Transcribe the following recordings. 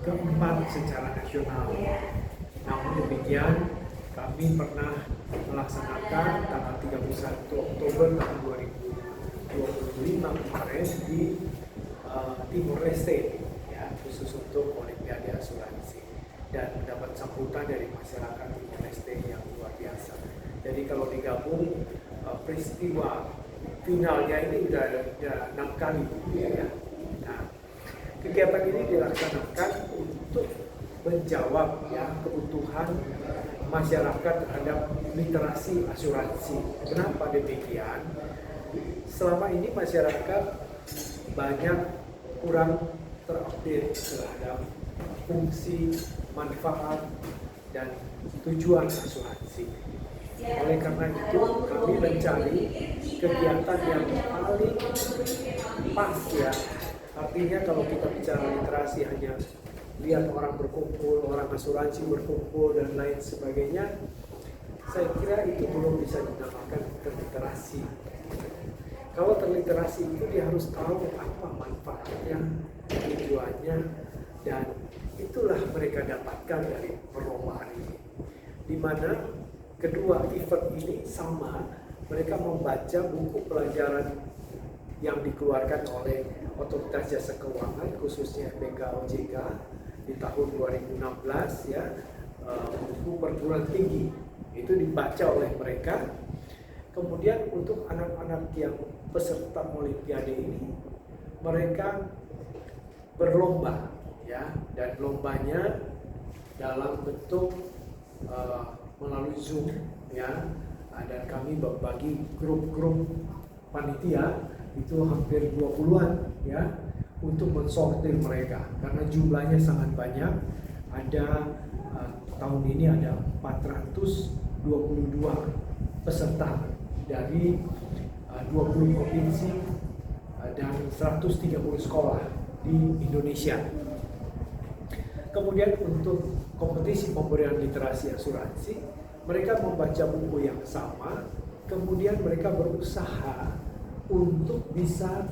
keempat secara nasional. Namun demikian, kami pernah melaksanakan tanggal 31 Oktober tahun 2025 kemarin di Timor Leste, ya, khusus untuk Olimpiade Asuransi, dan mendapat sambutan dari masyarakat Timor Leste yang luar biasa. Jadi kalau digabung peristiwa finalnya ini udah 6 kali, ya. Nah, kegiatan ini dilaksanakan untuk menjawab, ya, kebutuhan masyarakat terhadap literasi asuransi. Kenapa demikian? Selama ini masyarakat banyak kurang terupdate terhadap fungsi, manfaat, dan tujuan asuransi. Oleh karena itu, kami mencari kegiatan yang paling pas, ya. Artinya kalau kita bicara literasi hanya lihat orang berkumpul, orang asuransi berkumpul, dan lain sebagainya, saya kira itu belum bisa dinamakan terliterasi. Kalau terliterasi itu dia harus tahu apa manfaatnya, tujuannya, dan itulah mereka dapatkan dari perlombaan ini. Di mana kedua event ini sama, mereka membaca buku pelajaran yang dikeluarkan oleh Otoritas Jasa Keuangan, khususnya BK OJK di tahun 2016, ya, buku perguruan tinggi itu dibaca oleh mereka. Kemudian untuk anak-anak yang peserta Olimpiade ini, mereka berlomba, ya, dan lombanya dalam bentuk melalui Zoom, ya, dan kami berbagi grup-grup panitia itu hampir 20-an, ya, untuk mensortir mereka karena jumlahnya sangat banyak. Ada tahun ini ada 422 peserta dari 20 provinsi dan 130 sekolah di Indonesia. Kemudian untuk kompetisi pemberian literasi asuransi, mereka membaca buku yang sama, kemudian mereka berusaha untuk bisa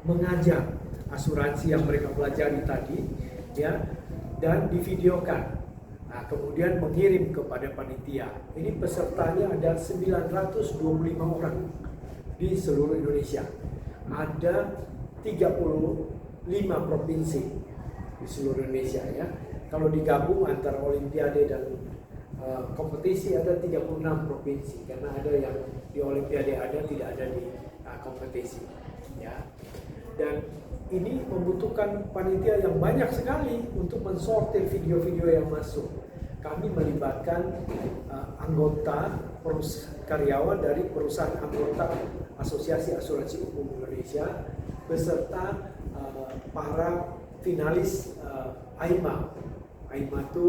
mengajar asuransi yang mereka pelajari tadi, ya, dan divideokan. Nah, kemudian mengirim kepada panitia. Ini pesertanya ada 925 orang di seluruh Indonesia. Ada 35 provinsi di seluruh Indonesia, ya. Kalau digabung antara Olimpiade dan kompetisi ada 36 provinsi, karena ada yang di Olimpiade ada, tidak ada di kompetisi, ya. Dan ini membutuhkan panitia yang banyak sekali untuk mensortir video-video yang masuk. Kami melibatkan anggota karyawan dari perusahaan anggota Asosiasi Asuransi Umum Indonesia beserta para finalis AIMA. AIMA itu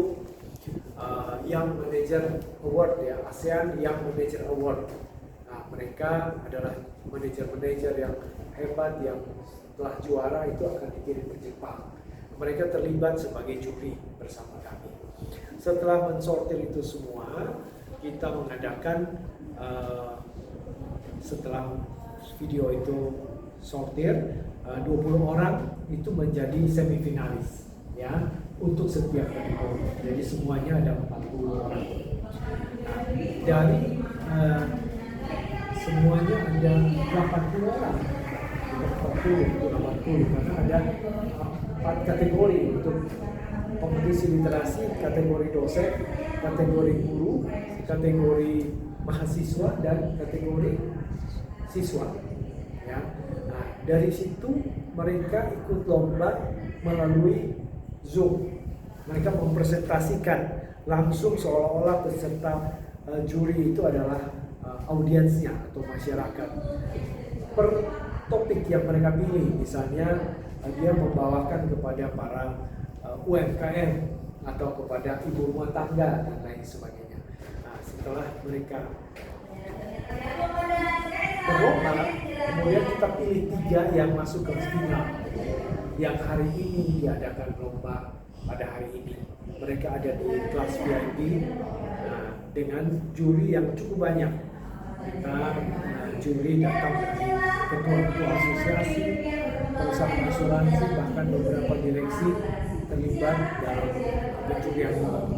Young Manager Award, ya, ASEAN Young Manager Award. Nah, mereka adalah manajer-manajer yang hebat yang setelah juara itu akan dikirim ke Jepang. Mereka terlibat sebagai juri bersama kami. Setelah mensortir itu semua, kita mengadakan setelah video itu sortir, 20 orang itu menjadi semifinalis, ya, untuk setiap kategori. Jadi semuanya ada 40 orang. Nah, dari semuanya ada 80 orang. 80 karena ada 4 kategori untuk kompetisi literasi: kategori dosen, kategori guru, kategori mahasiswa, dan kategori siswa, ya. Nah, dari situ mereka ikut lomba melalui Zoom. Mereka mempresentasikan langsung seolah-olah peserta juri itu adalah audiensnya atau masyarakat. Per topik yang mereka pilih, misalnya dia membawakan kepada para UMKM atau kepada ibu rumah tangga dan lain sebagainya. Nah, setelah mereka berlomba, kemudian kita pilih 3 yang masuk ke final. Yang hari ini diadakan lomba pada hari ini. Mereka ada di kelas VIP, dengan juri yang cukup banyak. Kita juri datang dari ketua-ketua asosiasi, perusahaan asuransi, bahkan beberapa direksi terlibat dalam pencurian uang.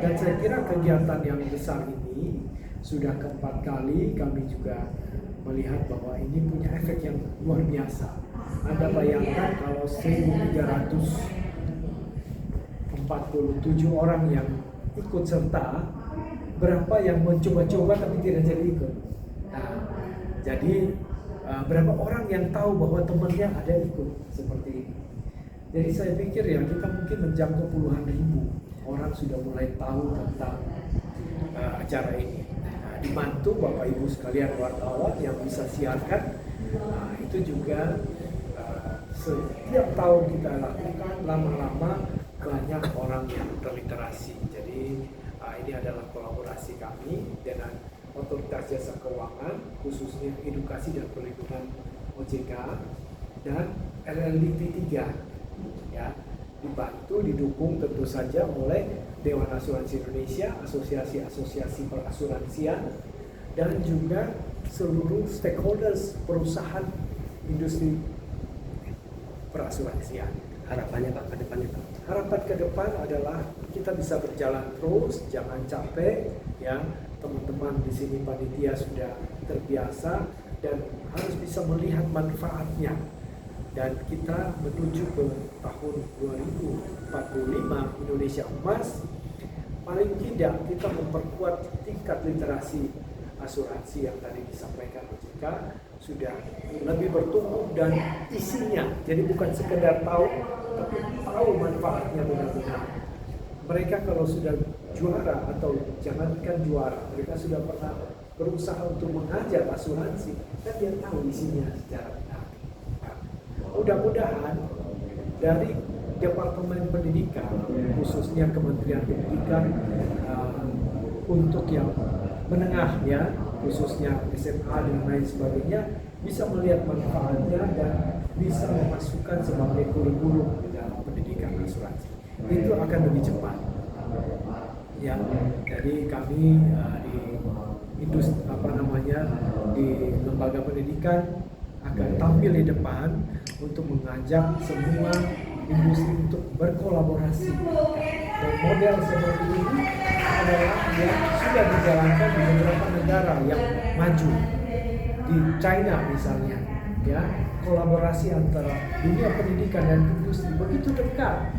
Dan saya kira kegiatan yang besar ini sudah keempat kali kami juga melihat bahwa ini punya efek yang luar biasa. Anda bayangkan kalau 1.347 orang yang ikut serta, berapa yang mencoba-coba tapi tidak jadi ikut. Nah, jadi berapa orang yang tahu bahwa temannya ada ikut seperti ini. Jadi saya pikir ya kita mungkin menjangkau puluhan ribu orang sudah mulai tahu tentang acara ini. Dibantu Bapak Ibu sekalian wartawan yang bisa siarkan, itu juga setiap tahun kita lakukan, lama-lama banyak orang yang terliterasi. Jadi ini adalah kolaborasi kami dengan Otoritas Jasa Keuangan, khususnya Edukasi dan Perlindungan OJK dan LLDT 3, ya, dibantu didukung tentu saja oleh Dewan Asuransi Indonesia, asosiasi-asosiasi perasuransian, dan juga seluruh stakeholders perusahaan industri perasuransian. Harapannya Pak ke depannya Pak? Harapan ke depan adalah kita bisa berjalan terus, jangan capek, ya. Teman-teman di sini panitia sudah terbiasa dan harus bisa melihat manfaatnya. Dan kita menuju ke tahun 2045 Indonesia emas, paling tidak kita memperkuat tingkat literasi asuransi yang tadi disampaikan OJK sudah lebih bertumbuh dan isinya, jadi bukan sekedar tahu, tapi tahu manfaatnya benar-benar. Mereka kalau sudah juara atau jangankan juara, mereka sudah pernah berusaha untuk mengajar asuransi, dan dia tahu isinya secara benar. Mudah-mudahan dari Departemen Pendidikan, khususnya Kementerian Pendidikan, untuk yang menengah ya, khususnya SMA dan lain sebagainya, bisa melihat manfaatnya dan bisa memasukkan sebagai kurikulum di dalam pendidikan asuransi. Itu akan lebih cepat. Ya, jadi kami di industri di lembaga pendidikan akan tampil di depan untuk mengajak semua industri untuk berkolaborasi. Dan model seperti ini adalah yang sudah dijalankan di beberapa negara yang maju. Di China misalnya, ya, kolaborasi antara dunia pendidikan dan industri begitu dekat.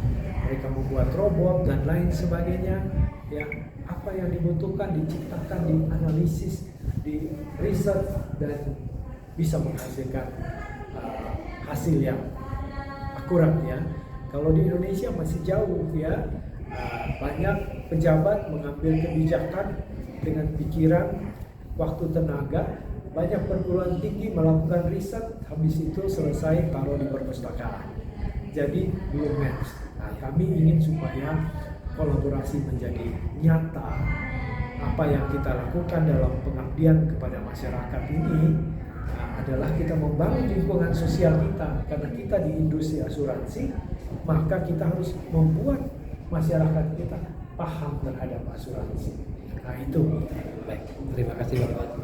Mereka membuat robot dan lain sebagainya. Ya, apa yang dibutuhkan diciptakan, dianalisis, di riset, dan bisa menghasilkan hasil yang akurat ya. Kalau di Indonesia masih jauh ya, banyak pejabat mengambil kebijakan dengan pikiran, waktu, tenaga, banyak perguruan tinggi melakukan riset, habis itu selesai taruh di perpustakaan. Jadi belum match. Nah, kami ingin supaya kolaborasi menjadi nyata. Apa yang kita lakukan dalam pengabdian kepada masyarakat ini adalah kita membangun lingkungan sosial kita. Karena kita di industri asuransi, maka kita harus membuat masyarakat kita paham terhadap asuransi. Nah itu. Baik, terima kasih Bapak.